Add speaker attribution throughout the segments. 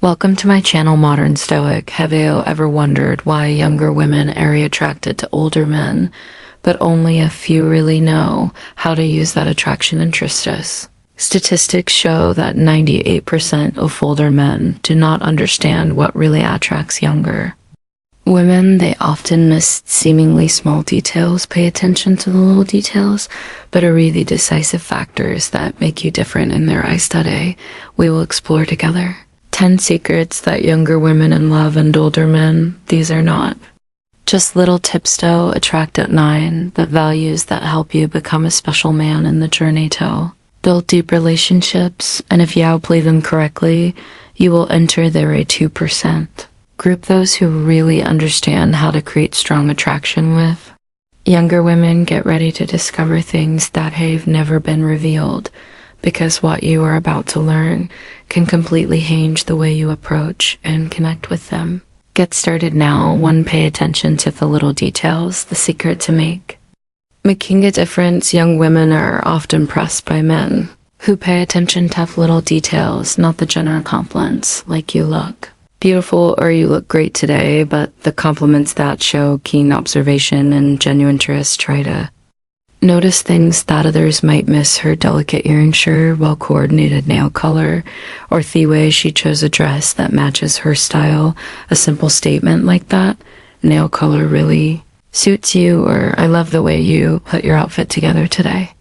Speaker 1: Welcome to my channel, Modern Stoic. Have you ever wondered why younger women are attracted to older men, but only a few really know how to use that attraction interest us? Statistics show that 98% of older men do not understand what really attracts younger women. They often miss seemingly small details, pay attention to the little details, but are really decisive factors that make you different in their eyes today. We will explore together 10 secrets that younger women in love and older men. These are not just little tips to attract at 9, but values that help you become a special man in the journey to build deep relationships, and if you outplay them correctly, you will enter their 2%. Group those who really understand how to create strong attraction with. Younger women, get ready to discover things that have never been revealed, because what you are about to learn can completely change the way you approach and connect with them. Get started now. 1. Pay attention to the little details. The secret to making a difference. Young women are often impressed by men who pay attention to little details, not the general compliments, like "you look beautiful" or "you look great today," but the compliments that show keen observation and genuine interest. Try to notice things that others might miss: her delicate earring shirt, well-coordinated nail color, or the way she chose a dress that matches her style. A simple statement like that, "nail color really suits you," or "I love the way you put your outfit together today,"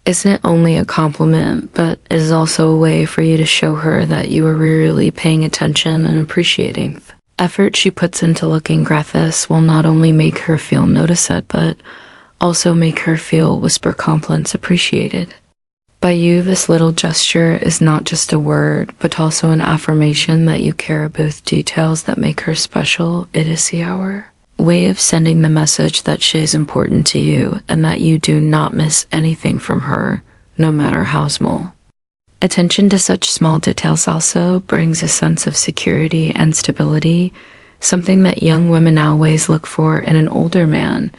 Speaker 1: isn't only a compliment, but is also a way for you to show her that you are really paying attention and appreciating the effort she puts into looking gracious. Will not only make her feel noticed, but also make her feel whisper compliments appreciated by you. This little gesture is not just a word, but also an affirmation that you care about details that make her special. It is our way of sending the message that she is important to you and that you do not miss anything from her, no matter how small. Attention to such small details also brings a sense of security and stability, something that young women always look for in an older man.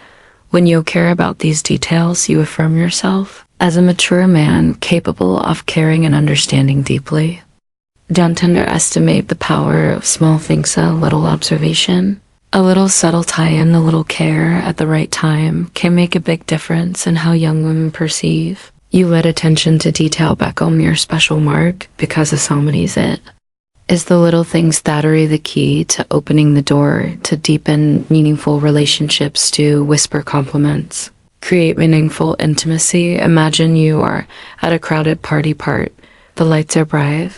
Speaker 1: When you care about these details, you affirm yourself as a mature man capable of caring and understanding deeply. Don't underestimate the power of small things. A little observation, a little subtle tie-in, a little care at the right time can make a big difference in how young women perceive you. Let attention to detail become your special mark, because of so many it is the little things that are the key to opening the door to deepen meaningful relationships. To whisper compliments, create meaningful intimacy. Imagine you are at a crowded party part. The lights are bright,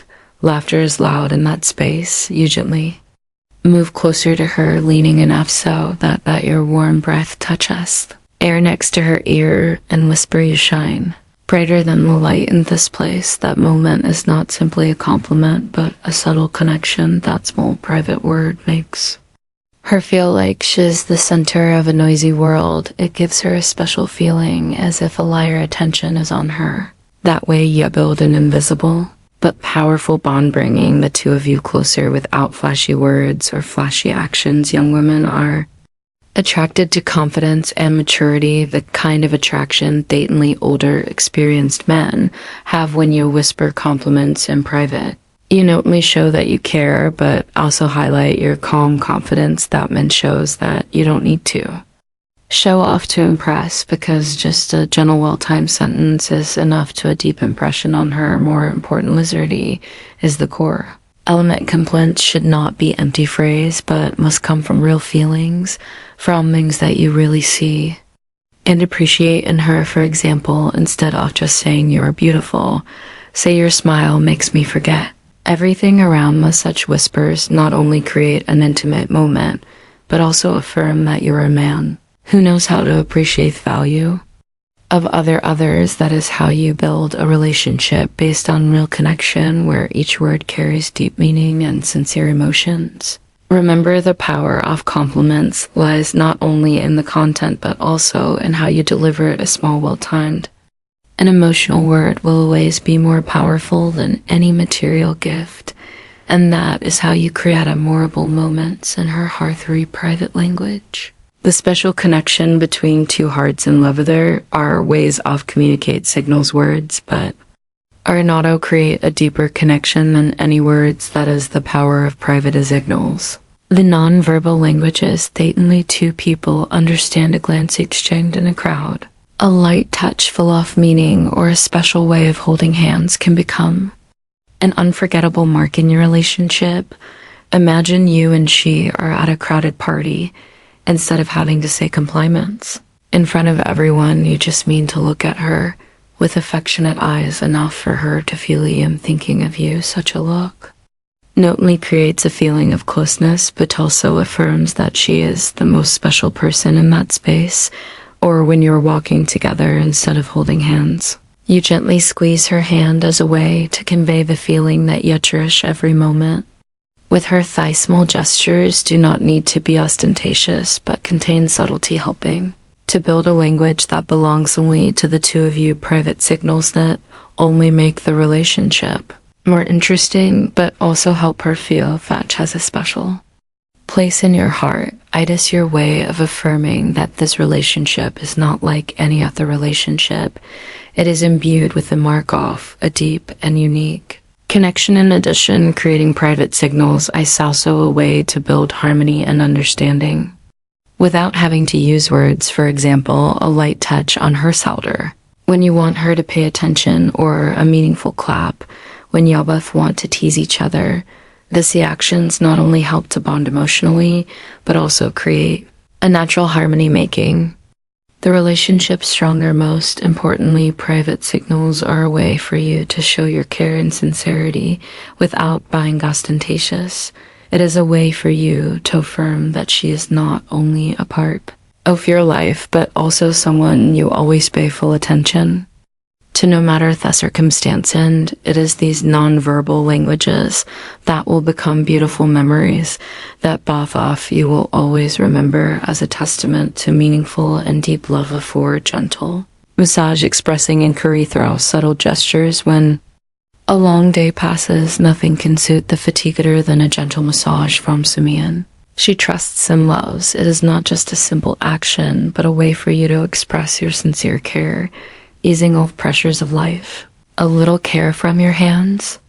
Speaker 1: laughter is loud in that space. You gently move closer to her, leaning enough so that your warm breath touches air next to her ear, and whisper, "You shine brighter than the light in this place." That moment is not simply a compliment, but a subtle connection. That small private word makes her feel like she's the center of a noisy world. It gives her a special feeling, as if all your attention is on her. That way you build an invisible but powerful bond, bringing the two of you closer without flashy words or flashy actions. Young women are attracted to confidence and maturity, the kind of attraction blatantly older, experienced men have. When you whisper compliments in private, you not only show that you care, but also highlight your calm confidence. That men shows that you don't need to show off to impress, because just a gentle, well-timed sentence is enough to a deep impression on her. More important, lizardy is the core element. Complaints should not be empty phrase, but must come from real feelings, from things that you really see and appreciate in her. For example, instead of just saying "you are beautiful," say "your smile makes me forget everything around." Such whispers not only create an intimate moment, but also affirm that you're a man who knows how to appreciate the value of others. That is how you build a relationship based on real connection, where each word carries deep meaning and sincere emotions. Remember, the power of compliments lies not only in the content, but also in how you deliver it. A small, well-timed, an emotional word will always be more powerful than any material gift, and that is how you create memorable moments in her heart through private language. The special connection between two hearts in love. There are ways of communicate signals words, but Arenado create a deeper connection than any words. That is the power of private signals. The non-verbal languages that only two people understand. A glance exchanged in a crowd, a light touch full of meaning, or a special way of holding hands can become an unforgettable mark in your relationship. Imagine you and she are at a crowded party. Instead of having to say compliments in front of everyone, you just mean to look at her with affectionate eyes, enough for her to feel you and thinking of you. Such a look not only creates a feeling of closeness, but also affirms that she is the most special person in that space. Or when you're walking together, instead of holding hands, you gently squeeze her hand as a way to convey the feeling that you cherish every moment with her thigh. Small gestures do not need to be ostentatious, but contain subtlety, helping to build a language that belongs only to the two of you. Private signals that only make the relationship more interesting, but also help her feel that she has a special place in your heart. It is your way of affirming that this relationship is not like any other relationship. It is imbued with the mark of a deep and unique connection. In addition, creating private signals is also a way to build harmony and understanding without having to use words. For example, a light touch on her shoulder when you want her to pay attention, or a meaningful clap when you both want to tease each other. These actions not only help to bond emotionally, but also create a natural harmony, making the relationship stronger. Most importantly, private signals are a way for you to show your care and sincerity without being ostentatious. It is a way for you to affirm that she is not only a part of your life, but also someone you always pay full attention to, no matter the circumstance. And it is these non-verbal languages that will become beautiful memories that both of you will always remember as a testament to meaningful and deep love for gentle massage, expressing in Curry through subtle gestures. When a long day passes, nothing can suit the fatiguer than a gentle massage from Simeon. She trusts and loves. It is not just a simple action, but a way for you to express your sincere care, easing all pressures of life. A little care from your hands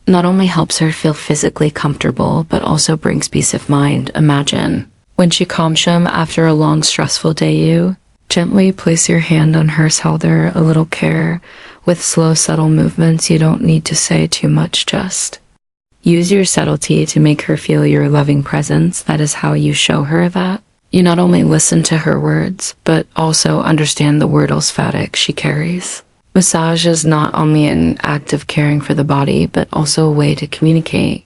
Speaker 1: not only helps her feel physically comfortable, but also brings peace of mind. Imagine when she comes home after a long, stressful day, you gently place your hand on her shoulder. A little care with slow, subtle movements. You don't need to say too much, just use your subtlety to make her feel your loving presence. That is how you show her that you not only listen to her words, but also understand the word olfactic she carries. Massage is not only an act of caring for the body, but also a way to communicate,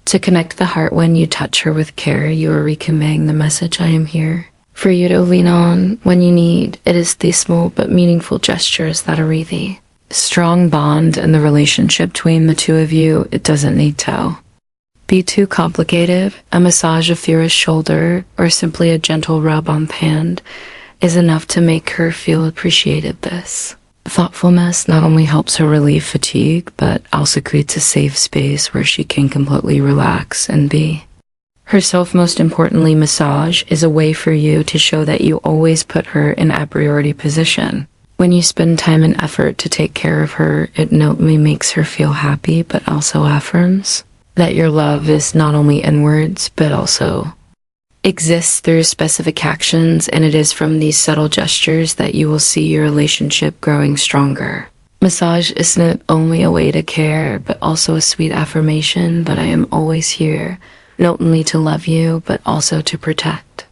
Speaker 1: to connect the heart. When you touch her with care, you are reconveying the message: I am here for you to lean on when you need. It is these small but meaningful gestures that are really strong bond in the relationship between the two of you. It doesn't need to be too complicated. A massage of your shoulder or simply a gentle rub on the hand is enough to make her feel appreciated. This thoughtfulness not only helps her relieve fatigue, but also creates a safe space where she can completely relax and be herself. Most importantly, massage is a way for you to show that you always put her in a priority position. When you spend time and effort to take care of her, it not only makes her feel happy, but also affirms that your love is not only in words, but also exists through specific actions. And it is from these subtle gestures that you will see your relationship growing stronger. Massage isn't only a way to care, but also a sweet affirmation that I am always here, not only to love you, but also to protect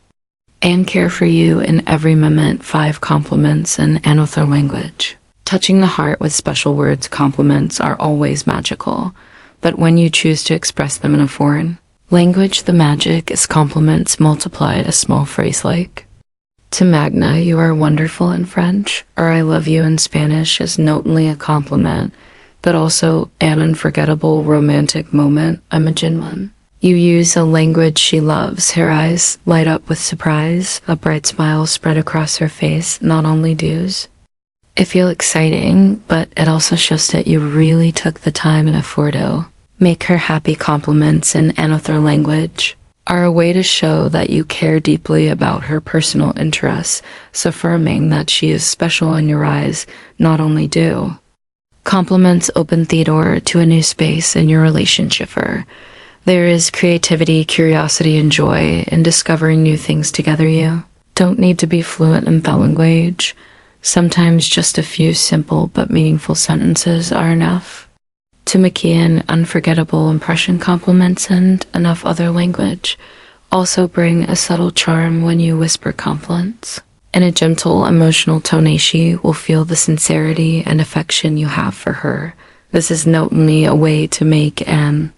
Speaker 1: and care for you in every moment. 5 compliments in another language. Touching the heart with special words. Compliments are always magical, but when you choose to express them in a foreign language, the magic is compliments multiplied. A small phrase like "To Magna, you are wonderful" in French, or "I love you" in Spanish is not only a compliment, but also an unforgettable romantic moment. Imagine one you use a language she loves. Her eyes light up with surprise, a bright smile spread across her face. Not only does it feel exciting, but it also shows that you really took the time and effort to make her happy. Compliments in another language are a way to show that you care deeply about her personal interests, affirming that she is special in your eyes. Not only do Compliments open the door to a new space in your relationship. There is creativity, curiosity, and joy in discovering new things together. You don't need to be fluent in the language. Sometimes just a few simple but meaningful sentences are enough to make an unforgettable impression. Compliments and enough other language also bring a subtle charm when you whisper compliments. In a gentle, emotional tone, she will feel the sincerity and affection you have for her. This is not only a way to make an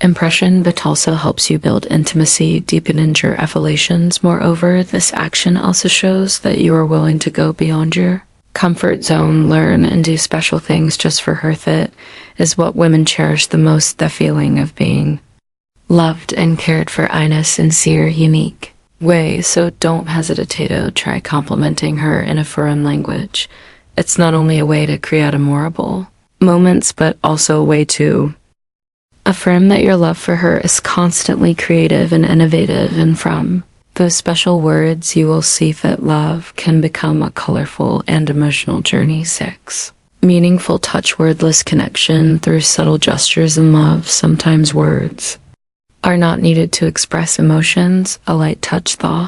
Speaker 1: impression, but also helps you build intimacy, deepen your affiliations. Moreover, this action also shows that you are willing to go beyond your comfort zone, learn and do special things just for her. That is what women cherish the most, the feeling of being loved and cared for in a sincere, unique way. So don't hesitate to try complimenting her in a foreign language. It's not only a way to create memorable moments, but also a way to affirm that your love for her is constantly creative and innovative, and from those special words you will see that love can become a colorful and emotional journey. 6. Meaningful touch. Wordless connection through subtle gestures and love. Sometimes words are not needed to express emotions. A light touch, though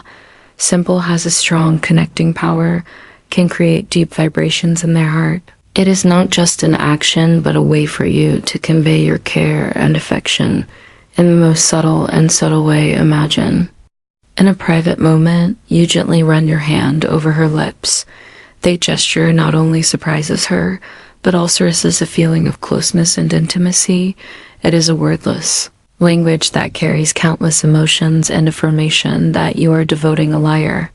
Speaker 1: simple, has a strong connecting power, can create deep vibrations in their heart. It is not just an action, but a way for you to convey your care and affection in the most subtle way. Imagine, in a private moment, you gently run your hand over her lips. The gesture not only surprises her, but also is a feeling of closeness and intimacy. It is a wordless language that carries countless emotions and affirmation that you are devoting a liar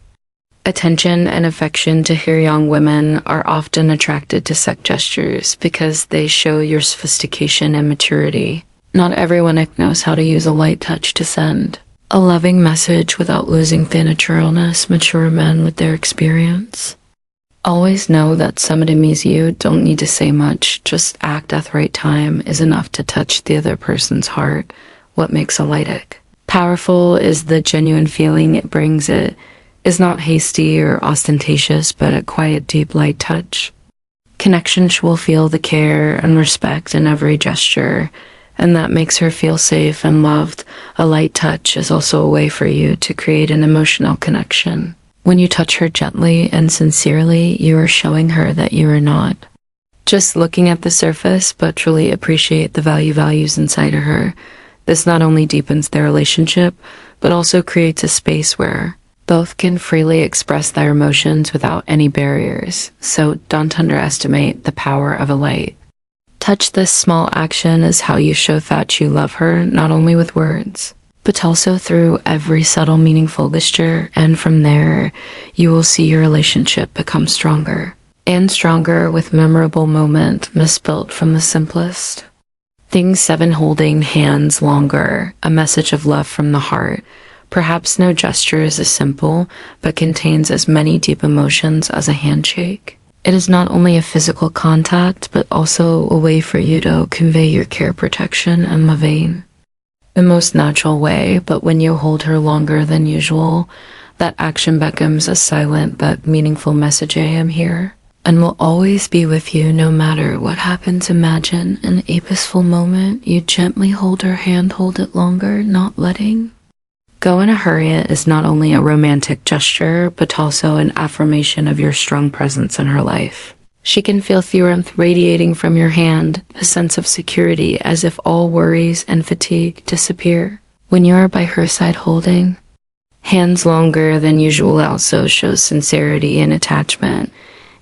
Speaker 1: attention and affection to her. Young women are often attracted to such gestures because they show your sophistication and maturity. Not everyone knows how to use a light touch to send a loving message without losing the naturalness. Mature men with their experience always know that somebody meets you don't need to say much, just act at the right time is enough to touch the other person's heart. What makes a light powerful is the genuine feeling it brings. It is not hasty or ostentatious, but a quiet, deep, light touch. Connections will feel the care and respect in every gesture, and that makes her feel safe and loved. A light touch is also a way for you to create an emotional connection. When you touch her gently and sincerely, you are showing her that you are not just looking at the surface, but truly appreciate the values inside of her. This not only deepens their relationship, but also creates a space where both can freely express their emotions without any barriers. So don't underestimate the power of a light touch. This small action is how you show that you love her, not only with words, but also through every subtle, meaningful gesture. And from there, you will see your relationship become stronger and stronger with memorable moment misbuilt from the simplest things. 7. Holding hands longer, a message of love from the heart. Perhaps no gesture is as simple, but contains as many deep emotions as a handshake. It is not only a physical contact, but also a way for you to convey your care, protection, and loving the most natural way. But when you hold her longer than usual, that action becomes a silent but meaningful message. I am here and will always be with you no matter what happens. Imagine in a peaceful moment, you gently hold her hand, hold it longer, not letting go in a hurry. It is not only a romantic gesture, but also an affirmation of your strong presence in her life. She can feel the warmth radiating from your hand, a sense of security, as if all worries and fatigue disappear. When you are by her side, holding hands longer than usual also shows sincerity and attachment.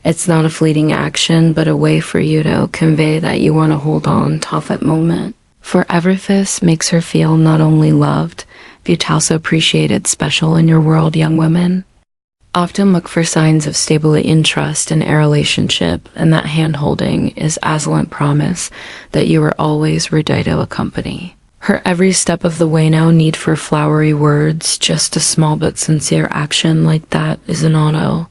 Speaker 1: It's not a fleeting action, but a way for you to convey that you want to hold on to that moment forever. This makes her feel not only loved, but also appreciated, special in your world. Young women often look for signs of stability and trust in a relationship, and that hand-holding is excellent promise that you are always ready to accompany her every step of the way. No need for flowery words, just a small but sincere action like that is an auto.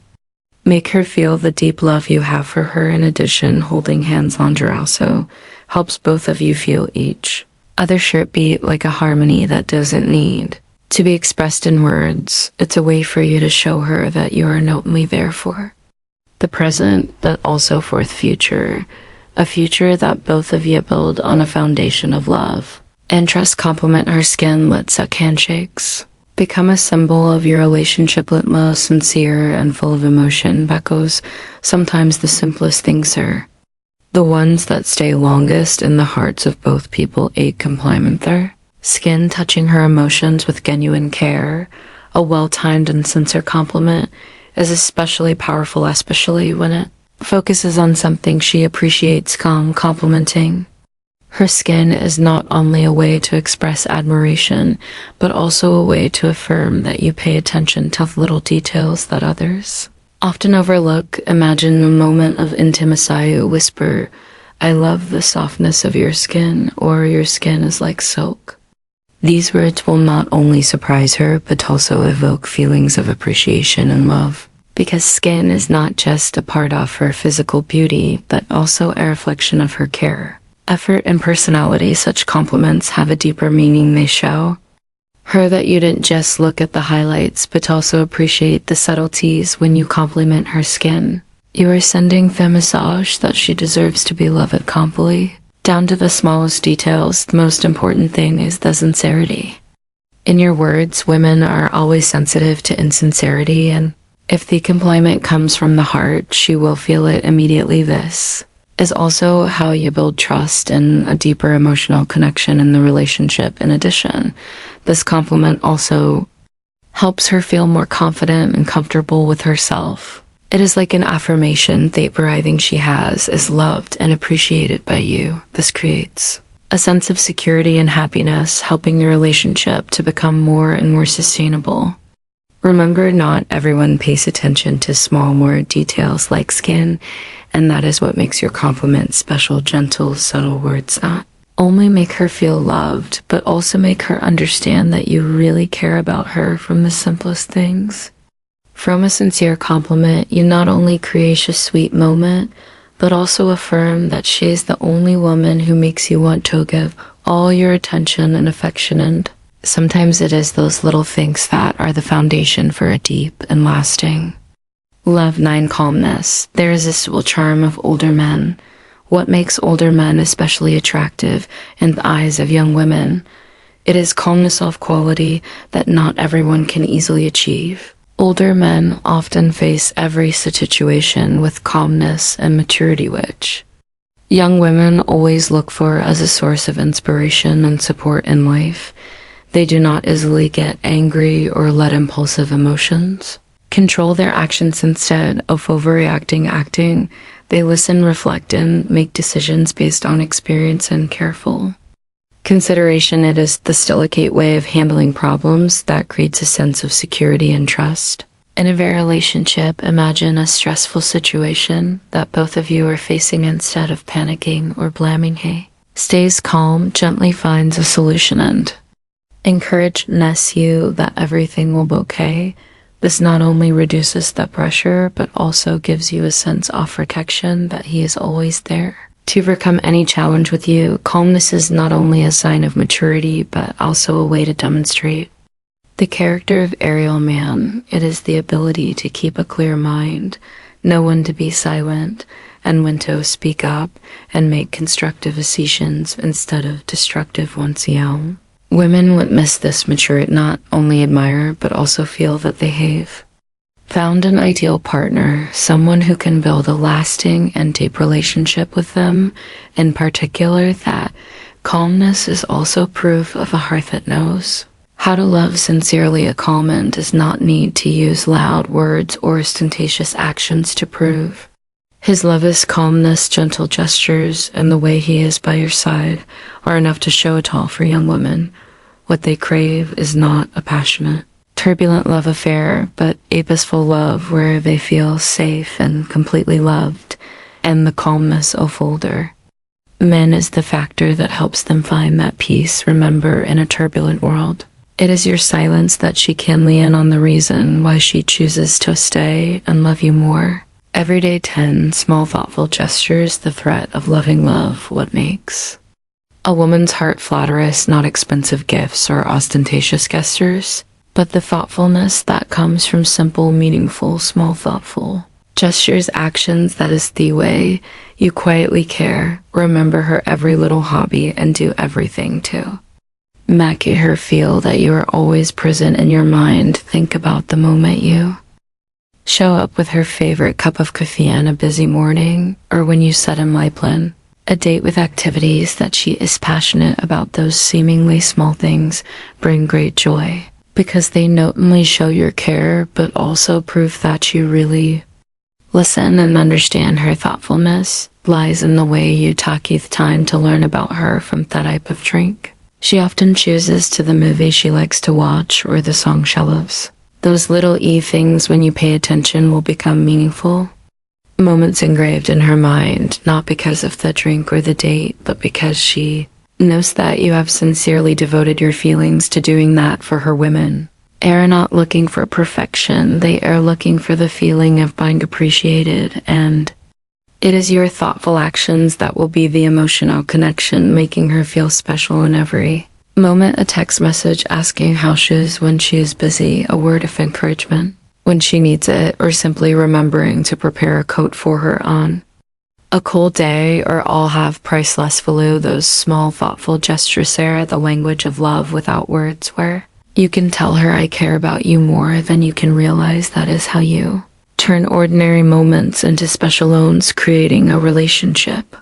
Speaker 1: Make her feel the deep love you have for her. In addition, holding hands on her also helps both of you feel each other shirt beat like a harmony that doesn't need to be expressed in words. It's a way for you to show her that you are not only there for the present, but also for the future. a future that both of you build on a foundation of love. And trust complement her skin with suck handshakes. Become a symbol of your relationship litmus, sincere and full of emotion, Beckos. Sometimes the simplest things are the ones that stay longest in the hearts of both people. Aid complement there. Skin touching her emotions with genuine care. A well-timed and sincere compliment is especially powerful, especially when it focuses on something she appreciates. Complimenting her skin is not only a way to express admiration, but also a way to affirm that you pay attention to little details that others often overlook. Imagine a moment of intimacy. Whisper, "I love the softness of your skin," or "Your skin is like silk." These words will not only surprise her, but also evoke feelings of appreciation and love. Because skin is not just a part of her physical beauty, but also a reflection of her care, effort, and personality. Such compliments have a deeper meaning. They show her that you didn't just look at the highlights, but also appreciate the subtleties. When you compliment her skin, you are sending the message that she deserves to be loved completely, down to the smallest details. The most important thing is the sincerity in your words. Women are always sensitive to insincerity, and if the compliment comes from the heart, she will feel it immediately. This is also how you build trust and a deeper emotional connection in the relationship. In addition, this compliment also helps her feel more confident and comfortable with herself. It is like an affirmation that everything she has is loved and appreciated by you. This creates a sense of security and happiness, helping your relationship to become more and more sustainable. Remember, not everyone pays attention to small, more details like skin, and that is what makes your compliment special. Gentle, subtle words not only make her feel loved, but also make her understand that you really care about her. From the simplest things. From a sincere compliment, you not only create a sweet moment, but also affirm that she is the only woman who makes you want to give all your attention and affection. And sometimes it is those little things that are the foundation for a deep and lasting love. 9. Calmness. The irresistible charm of older men. What makes older men especially attractive in the eyes of young women? It is calmness of quality that not everyone can easily achieve. Older men often face every situation with calmness and maturity, which young women always look for as a source of inspiration and support in life. They do not easily get angry or let impulsive emotions control their actions. Instead of overreacting, they listen, reflect, and make decisions based on experience and careful consideration. It is the Stoic way of handling problems that creates a sense of security and trust. In a very relationship, imagine a stressful situation that both of you are facing. Instead of panicking or blaming, he stays calm, gently finds a solution, and encourages you that everything will be okay. This not only reduces the pressure, but also gives you a sense of protection that he is always there to overcome any challenge with you. Calmness is not only a sign of maturity, but also a way to demonstrate the character of Ariel man. It is the ability to keep a clear mind, know when to be silent, and when to speak up and make constructive decisions instead of destructive ones. Women would miss this maturity, not only admire, but also feel that they have found an ideal partner, someone who can build a lasting and deep relationship with them. In particular, that calmness is also proof of a heart that knows how to love sincerely. A calm man does not need to use loud words or ostentatious actions to prove his love. Is calmness, gentle gestures, and the way he is by your side are enough to show it all. For young women, what they crave is not a passionate, turbulent love affair, but a peaceful love where they feel safe and completely loved. And the calmness of older men is the factor that helps them find that peace. Remember, in a turbulent world, it is your silence that she can lean on, the reason why she chooses to stay and love you more. Every day. 10 small thoughtful gestures, the threat of loving love. What makes a woman's heart flatterous? Not expensive gifts or ostentatious gestures, but the thoughtfulness that comes from simple, meaningful, small, thoughtful Gestures, actions, that is the way. You quietly care, remember her every little hobby, and do everything too. Make her feel that you are always present in your mind. Think about the moment you show up with her favorite cup of coffee on a busy morning, or when you set a my plan, a date with activities that she is passionate about. Those seemingly small things bring great joy, because they not only show your care, but also prove that you really listen and understand. Her thoughtfulness lies in the way you take the time to learn about her. From that type of drink she often chooses, to the movie she likes to watch, or the song she loves. Those little things, when you pay attention, will become meaningful moments engraved in her mind, not because of the drink or the date, but because she knows that you have sincerely devoted your feelings to doing that for her. Women are not looking for perfection, they are looking for the feeling of being appreciated, and it is your thoughtful actions that will be the emotional connection, making her feel special in every moment. A text message asking how she is when she is busy, a word of encouragement when she needs it, or simply remembering to prepare a coat for her on a cold day, or all have priceless value. Those small, thoughtful gestures are the language of love without words, where you can tell her, I care about you more than you can realize. That is how you turn ordinary moments into special loans, creating a relationship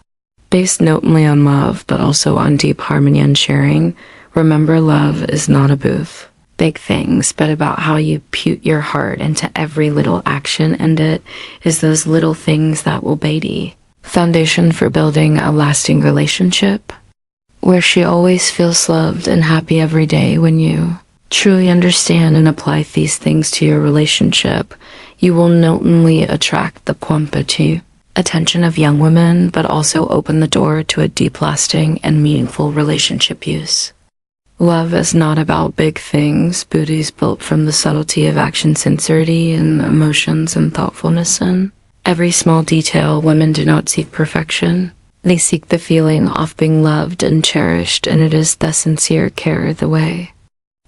Speaker 1: based not only on love, but also on deep harmony and sharing. Remember, love is not about big things, but about how you put your heart into every little action, and it is those little things that will be the foundation for building a lasting relationship, where she always feels loved and happy every day. When you truly understand and apply these things to your relationship, you will not only attract the quantity attention of young women, but also open the door to a deep, lasting, and meaningful relationship use. Love is not about big things, but is built from the subtlety of action, sincerity, and emotions and thoughtfulness in every small detail. Women do not seek perfection. They seek the feeling of being loved and cherished, and it is the sincere care, the way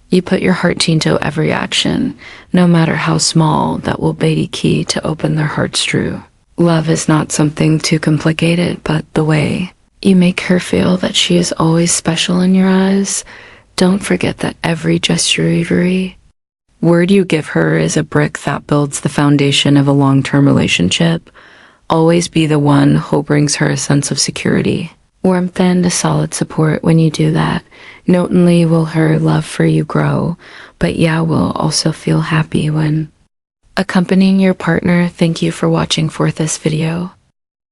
Speaker 1: you put your heart into every action, no matter how small, that will be the key to open their hearts true. Love is not something too complicated, but the way you make her feel that she is always special in your eyes. Don't forget that every gesture, every word you give her is a brick that builds the foundation of a long-term relationship. Always be the one who brings her a sense of security, warmth, and a solid support. When you do that, not only will her love for you grow, but will also feel happy when accompanying your partner. Thank you for watching for this video.